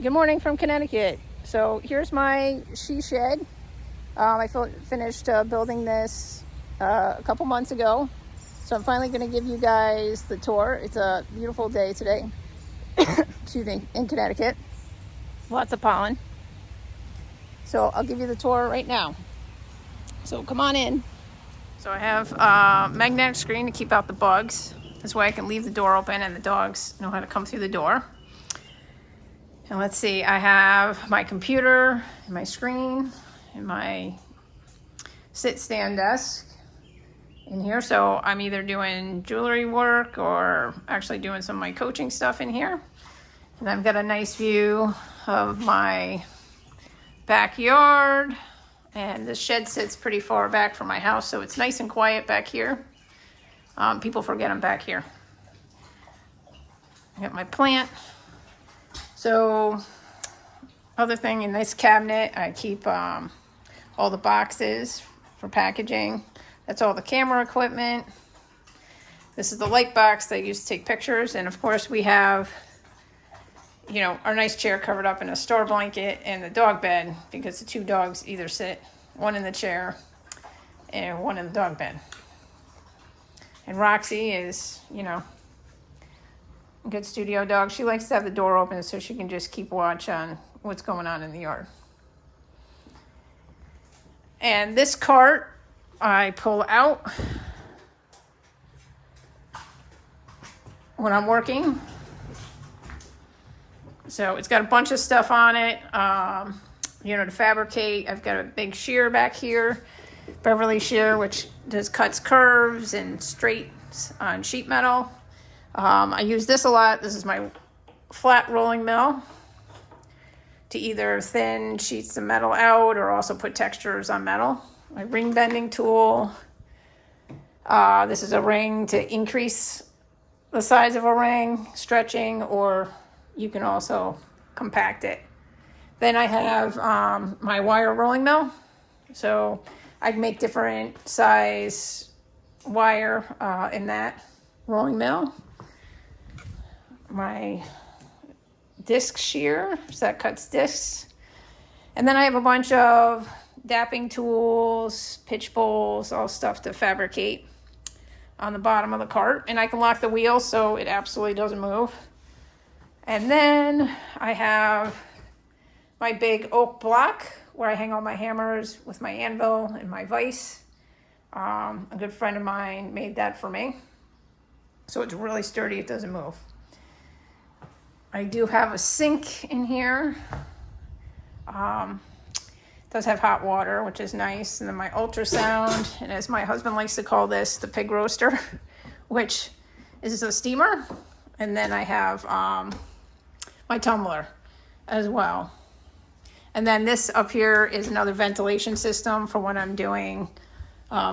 Good morning from Connecticut. So here's my she shed. I finished building this a couple months ago. So I'm finally going to give you guys the tour. It's a beautiful day today, excuse me, in Connecticut. Lots of pollen. So I'll give you the tour right now. So come on in. So I have a magnetic screen to keep out the bugs. This way I can leave the door open and the dogs know how to come through the door. And let's see, I have my computer and my screen and my sit-stand desk in here. So I'm either doing jewelry work or actually doing some of my coaching stuff in here. And I've got a nice view of my backyard. And the shed sits pretty far back from my house, so it's nice and quiet back here. People forget I'm back here. I got my plant. So, other thing in this cabinet, I keep all the boxes for packaging. That's all the camera equipment. This is the light box that I use to take pictures. And of course we have, our nice chair covered up in a store blanket and the dog bed, because the two dogs either sit, one in the chair and one in the dog bed. And Roxy is, a good studio dog. She likes to have the door open so she can just keep watch on what's going on in the yard. And this cart I pull out when I'm working. So it's got a bunch of stuff on it, to fabricate. I've got a big shear back here, Beverly shear, which cuts curves and straights on sheet metal. I use this a lot. This is my flat rolling mill to either thin sheets of metal out or also put textures on metal. My ring bending tool. This is a ring to increase the size of a ring, stretching, or you can also compact it. Then I have my wire rolling mill. So I can make different size wire in that rolling mill. My disc shear, so that cuts discs. And then I have a bunch of dapping tools, pitch bowls, all stuff to fabricate on the bottom of the cart. And I can lock the wheel so it absolutely doesn't move. And then I have my big oak block where I hang all my hammers with my anvil and my vise. A good friend of mine made that for me. So it's really sturdy, it doesn't move. I do have a sink in here. It does have hot water, which is nice. And then my ultrasound, and as my husband likes to call this, the pig roaster, which is a steamer. And then I have my tumbler as well. And then this up here is another ventilation system for when I'm doing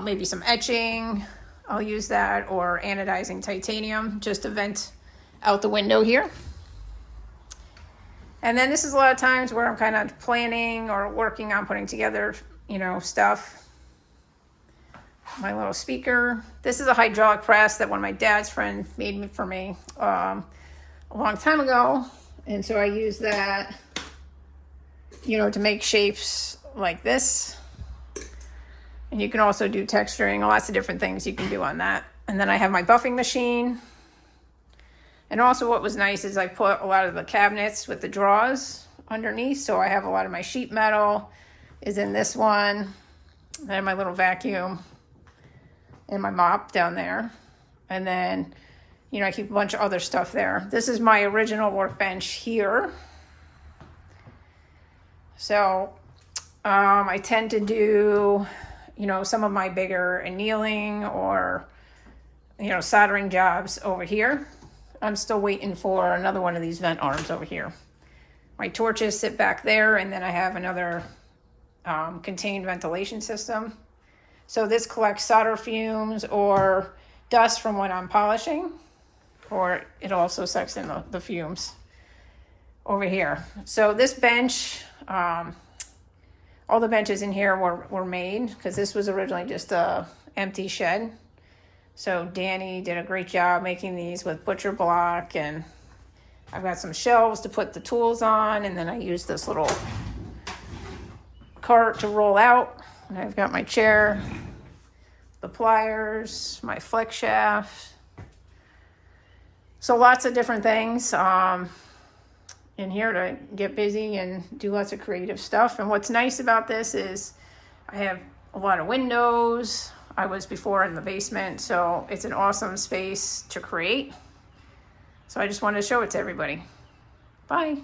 maybe some etching. I'll use that, or anodizing titanium, just to vent out the window here. And then this is a lot of times where I'm kind of planning or working on putting together, stuff. My little speaker. This is a hydraulic press that one of my dad's friends made for me a long time ago. And so I use that, to make shapes like this. And you can also do texturing, lots of different things you can do on that. And then I have my buffing machine. And also what was nice is I put a lot of the cabinets with the drawers underneath. So I have a lot of my sheet metal is in this one. I have my little vacuum and my mop down there. And then, I keep a bunch of other stuff there. This is my original workbench here. So I tend to do, some of my bigger annealing or, soldering jobs over here. I'm still waiting for another one of these vent arms over here. My torches sit back there, and then I have another contained ventilation system. So this collects solder fumes or dust from when I'm polishing, or it also sucks in the fumes over here. So this bench, all the benches in here were made because this was originally just a empty shed. So Danny did a great job making these with butcher block, and I've got some shelves to put the tools on, and then I use this little cart to roll out. And I've got my chair, the pliers, my flex shaft. So lots of different things in here to get busy and do lots of creative stuff. And what's nice about this is I have a lot of windows. I was before in the basement, so it's an awesome space to create. So I just wanted to show it to everybody. Bye.